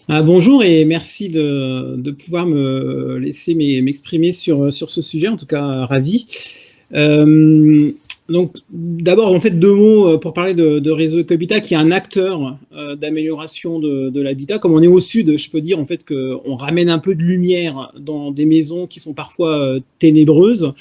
Bonjour et merci de pouvoir me laisser m'exprimer sur ce sujet, en tout cas ravi. Euh, donc d'abord en fait deux mots pour parler de Réseau Ecohabitat qui est un acteur d'amélioration de l'habitat. Comme on est au sud, je peux dire en fait qu'on ramène un peu de lumière dans des maisons qui sont parfois ténébreuses.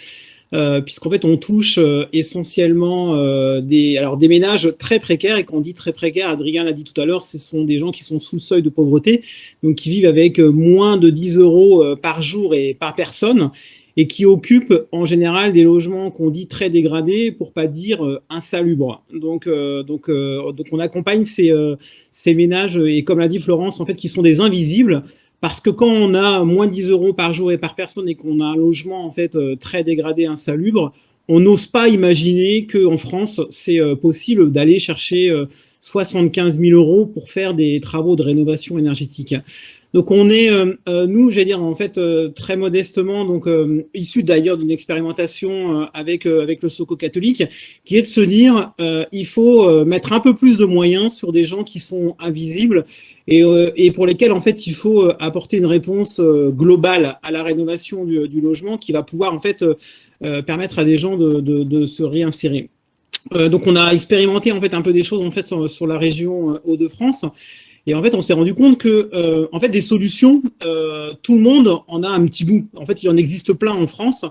Puisqu'en fait on touche essentiellement des ménages très précaires, et quand on dit très précaires, Adrien l'a dit tout à l'heure, ce sont des gens qui sont sous le seuil de pauvreté, donc qui vivent avec moins de 10 euros par jour et par personne, et qui occupent en général des logements qu'on dit très dégradés, pour pas dire insalubres. Donc on accompagne ces ménages, et comme l'a dit Florence, en fait, qui sont des invisibles, parce que quand on a moins de 10 euros par jour et par personne et qu'on a un logement en fait très dégradé, insalubre, on n'ose pas imaginer qu'en France, c'est possible d'aller chercher 75 000 euros pour faire des travaux de rénovation énergétique. Donc on est, nous, j'allais dire en fait très modestement, donc issu d'ailleurs d'une expérimentation avec le Soco catholique, qui est de se dire il faut mettre un peu plus de moyens sur des gens qui sont invisibles et pour lesquels en fait il faut apporter une réponse globale à la rénovation du logement qui va pouvoir en fait permettre à des gens de se réinsérer. Donc on a expérimenté en fait un peu des choses en fait sur la région Hauts-de-France. Et en fait, on s'est rendu compte que, en fait, des solutions, tout le monde en a un petit bout. En fait, il en existe plein en France.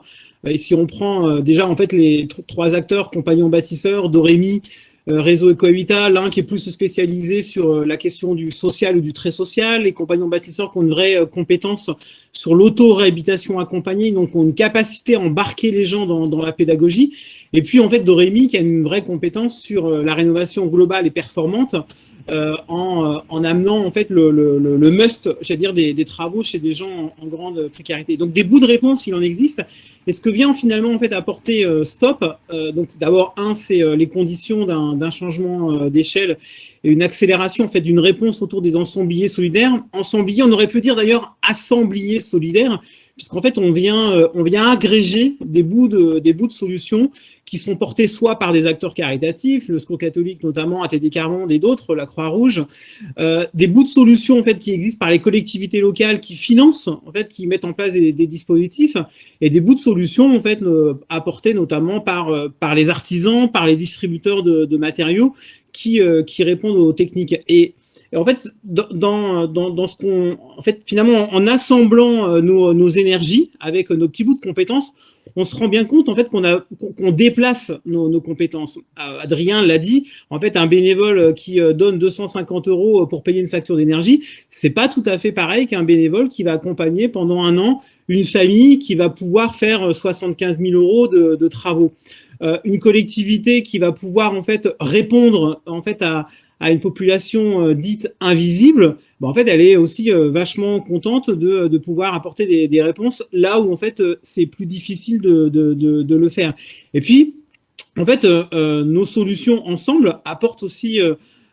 Et si on prend déjà en fait les trois acteurs, Compagnons Bâtisseurs, Dorémy, Réseau Ecohabitat, l'un qui est plus spécialisé sur la question du social ou du très social, les Compagnons Bâtisseurs qui ont une vraie compétence sur l'auto-réhabilitation accompagnée, donc ont une capacité à embarquer les gens dans la pédagogie. Et puis en fait, Dorémy qui a une vraie compétence sur la rénovation globale et performante, en amenant en fait le must, j'allais dire, des travaux chez des gens en grande précarité. Donc des bouts de réponse, il en existe. Et ce que vient finalement en fait apporter Stop, donc d'abord c'est les conditions d'un changement d'échelle et une accélération en fait d'une réponse autour des ensembliers solidaires. Ensembliers, on aurait pu dire d'ailleurs assembliers solidaires, puisqu'en fait on vient agréger des bouts de solutions qui sont portés soit par des acteurs caritatifs, le Secours catholique notamment, ATD Quart-Monde et d'autres, la Croix-Rouge, des bouts de solutions en fait qui existent par les collectivités locales qui financent, en fait, qui mettent en place des dispositifs, et des bouts de solutions en fait apportés notamment par les artisans, par les distributeurs de matériaux qui répondent aux techniques. Et en fait, dans ce qu'on, en fait, finalement, en assemblant nos énergies avec nos petits bouts de compétences, on se rend bien compte en fait qu'on déplace nos compétences. Adrien l'a dit, en fait, un bénévole qui donne 250 euros pour payer une facture d'énergie, c'est pas tout à fait pareil qu'un bénévole qui va accompagner pendant un an une famille qui va pouvoir faire 75 000 euros de travaux. Une collectivité qui va pouvoir en fait répondre en fait à une population dite invisible, bah, en fait, elle est aussi vachement contente de pouvoir apporter des réponses là où en fait c'est plus difficile de le faire. Et puis, en fait, nos solutions ensemble apportent aussi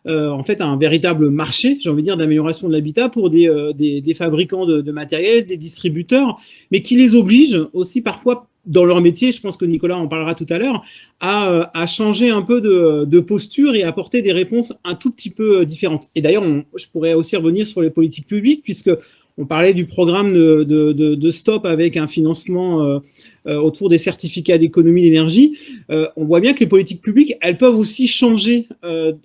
en fait un véritable marché, j'ai envie de dire, d'amélioration de l'habitat pour des fabricants de matériel, des distributeurs, mais qui les obligent aussi parfois dans leur métier, je pense que Nicolas en parlera tout à l'heure, à changer un peu de posture et apporter des réponses un tout petit peu différentes. Et d'ailleurs, je pourrais aussi revenir sur les politiques publiques, puisque on parlait du programme de Stop avec un financement autour des certificats d'économie d'énergie. On voit bien que les politiques publiques, elles peuvent aussi changer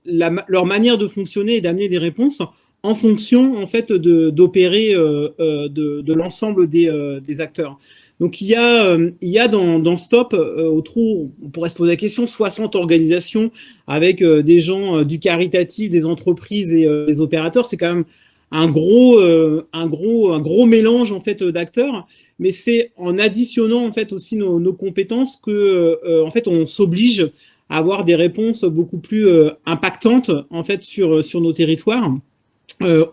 leur manière de fonctionner et d'amener des réponses en fonction en fait d'opérer de l'ensemble des acteurs. Donc il y a dans Stop autour, on pourrait se poser la question, 60 organisations avec des gens du caritatif, des entreprises et des opérateurs. C'est quand même un gros mélange en fait d'acteurs, mais c'est en additionnant en fait aussi nos compétences que en fait on s'oblige à avoir des réponses beaucoup plus impactantes en fait sur nos territoires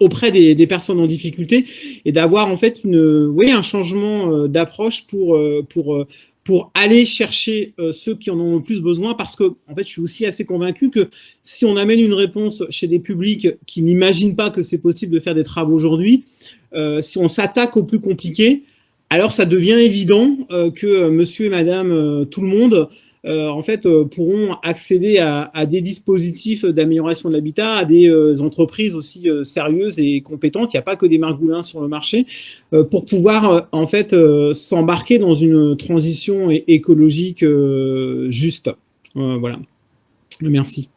auprès des personnes en difficulté, et d'avoir en fait un changement d'approche pour aller chercher ceux qui en ont le plus besoin, parce que en fait je suis aussi assez convaincu que si on amène une réponse chez des publics qui n'imaginent pas que c'est possible de faire des travaux aujourd'hui, si on s'attaque au plus compliqué, alors ça devient évident que monsieur et madame tout le monde en fait, pourront accéder à des dispositifs d'amélioration de l'habitat, à des entreprises aussi sérieuses et compétentes. Il n'y a pas que des margoulins sur le marché pour pouvoir en fait s'embarquer dans une transition écologique juste. Voilà. Merci.